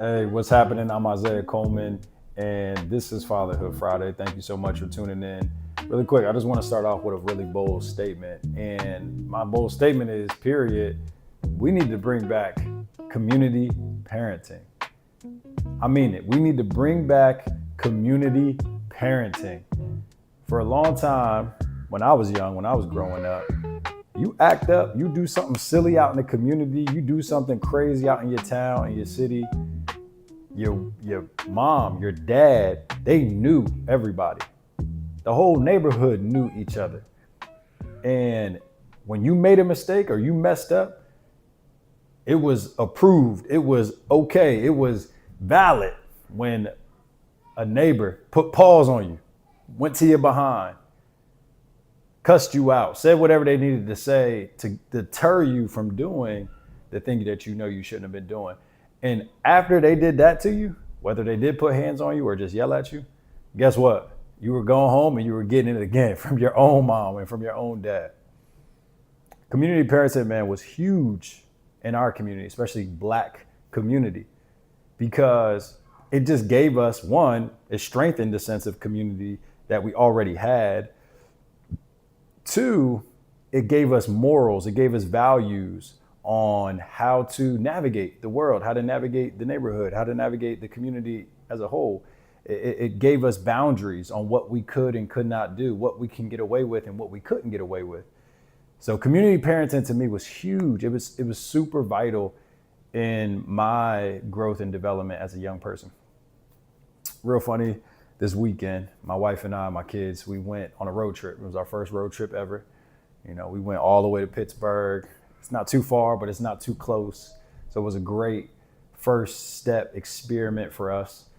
Hey, what's happening? I'm Isaiah Coleman, and this is Fatherhood Friday. Thank you so much for tuning in. Really quick, I just want to start off with a really bold statement. And my bold statement is, period, we need to bring back community parenting. I mean it. We need to bring back community parenting. For a long time, when I was young, when I was growing up, you act up, you do something silly out in the community, you do something crazy out in your town, in your city, your mom, your dad, they knew everybody. The whole neighborhood knew each other. And when you made a mistake or you messed up, it was approved. It was okay. It was valid when a neighbor put paws on you, went to your behind, cussed you out, said whatever they needed to say to deter you from doing the thing that you know you shouldn't have been doing. And after they did that to you, whether they did put hands on you or just yell at you, guess what? You were going home and you were getting it again from your own mom and from your own dad. Community parenting, man, was huge in our community, especially Black community, because it just gave us, one, it strengthened the sense of community that we already had. Two, it gave us morals, it gave us values on how to navigate the world, how to navigate the neighborhood, how to navigate the community as a whole. It gave us boundaries on what we could and could not do, what we can get away with and what we couldn't get away with. So community parenting to me was huge. It was super vital in my growth and development as a young person. Real funny, this weekend, my wife and I, my kids, we went on a road trip. It was our first road trip ever. You know, we went all the way to Pittsburgh. It's not too far, but it's not too close. So it was a great first step experiment for us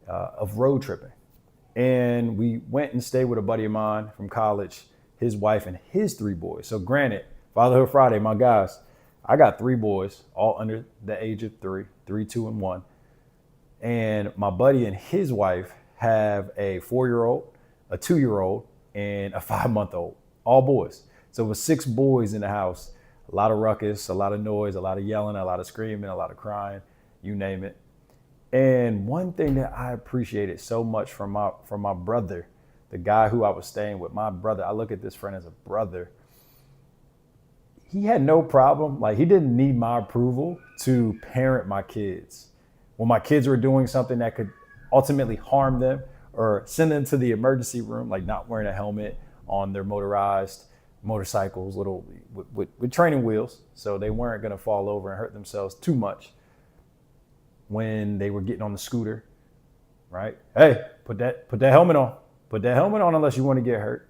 of road tripping. And we went and stayed with a buddy of mine from college, his wife and his three boys. So granted, Fatherhood Friday, my guys, I got three boys, all under the age of three, two, and one. And my buddy and his wife have a 4-year-old, a 2-year-old, and a 5-month-old, all boys. So it was 6 boys in the house, a lot of ruckus, a lot of noise, a lot of yelling, a lot of screaming, a lot of crying, you name it. And one thing that I appreciated so much from my brother, the guy who I was staying with, my brother, I look at this friend as a brother. He had no problem, like he didn't need my approval to parent my kids. When my kids were doing something that could ultimately harm them or send them to the emergency room, like not wearing a helmet on their motorized motorcycles, little with training wheels, so they weren't going to fall over and hurt themselves too much when they were getting on the scooter, right? Hey, put that helmet on. Put that helmet on unless you want to get hurt.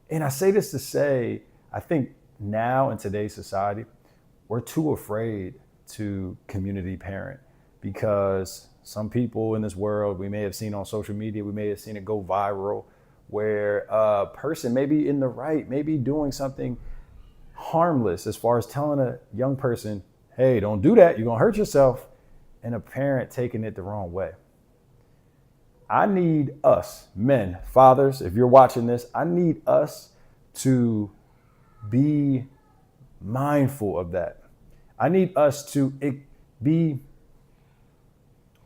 And I say this to say, I think now in today's society, we're too afraid to community parent because some people in this world, we may have seen on social media, we may have seen it go viral, where a person may be in the right, maybe doing something harmless as far as telling a young person, hey, don't do that, you're gonna hurt yourself, and a parent taking it the wrong way. I need us, men, fathers, if you're watching this, I need us to be mindful of that. I need us to be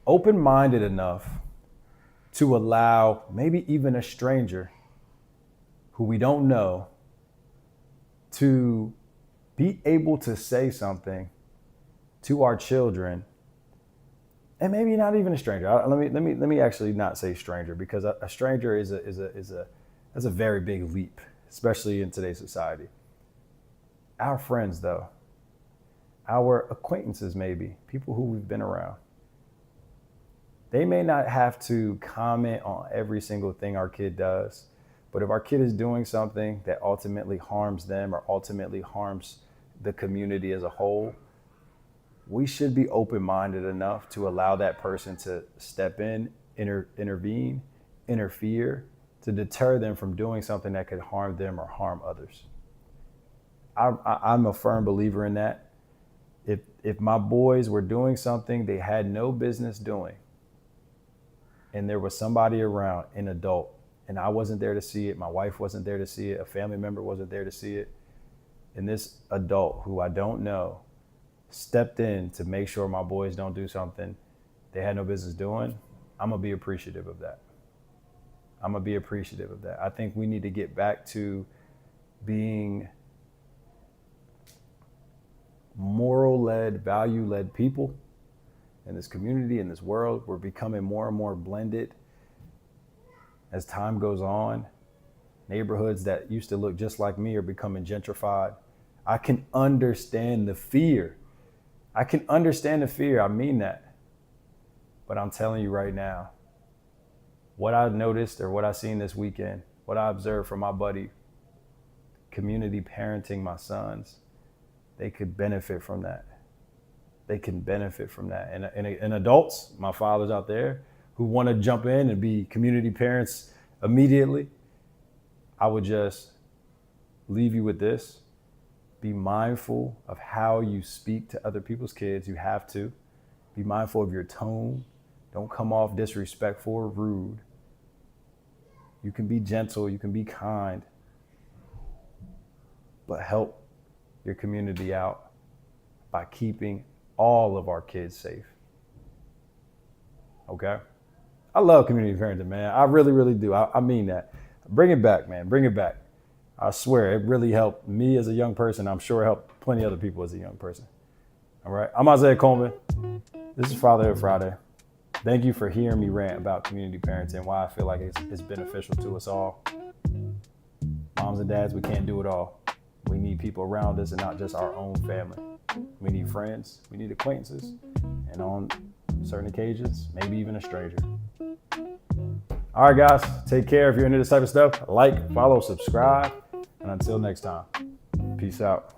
open-minded enough to allow maybe even a stranger who we don't know to be able to say something to our children, and maybe not even a stranger. Let me actually not say stranger, because a stranger is a very big leap, especially in today's society. Our friends, though, our acquaintances, maybe people who we've been around, they may not have to comment on every single thing our kid does, but if our kid is doing something that ultimately harms them or ultimately harms the community as a whole, we should be open-minded enough to allow that person to step in, intervene, interfere, to deter them from doing something that could harm them or harm others. I'm a firm believer in that. If my boys were doing something they had no business doing, and there was somebody around, an adult, and I wasn't there to see it, my wife wasn't there to see it, a family member wasn't there to see it, and this adult who I don't know stepped in to make sure my boys don't do something they had no business doing, I'm going to be appreciative of that. I'm going to be appreciative of that. I think we need to get back to being moral-led, value-led people in this community, in this world. We're becoming more and more blended as time goes on. Neighborhoods that used to look just like me are becoming gentrified. I can understand the fear. I mean that. But I'm telling you right now, what I noticed or what I seen this weekend, what I observed from my buddy, community parenting my sons, they could benefit from that. They can benefit from that. And adults, my fathers out there who want to jump in and be community parents immediately, I would just leave you with this. Be mindful of how you speak to other people's kids. You have to. Be mindful of your tone. Don't come off disrespectful or rude. You can be gentle, you can be kind, but help your community out by keeping all of our kids safe. Okay? I love community parenting, man. I really, really do. I mean that. Bring it back, man. Bring it back. I swear, it really helped me as a young person. I'm sure it helped plenty of other people as a young person. All right? I'm Isaiah Coleman. This is Fatherhood Friday. Thank you for hearing me rant about community parenting, why I feel like it's beneficial to us all. Moms and dads, we can't do it all. We need people around us and not just our own family. We need friends, we need acquaintances, and on certain occasions, maybe even a stranger. All right, guys, take care. If you're into this type of stuff, like, follow, subscribe, and until next time, peace out.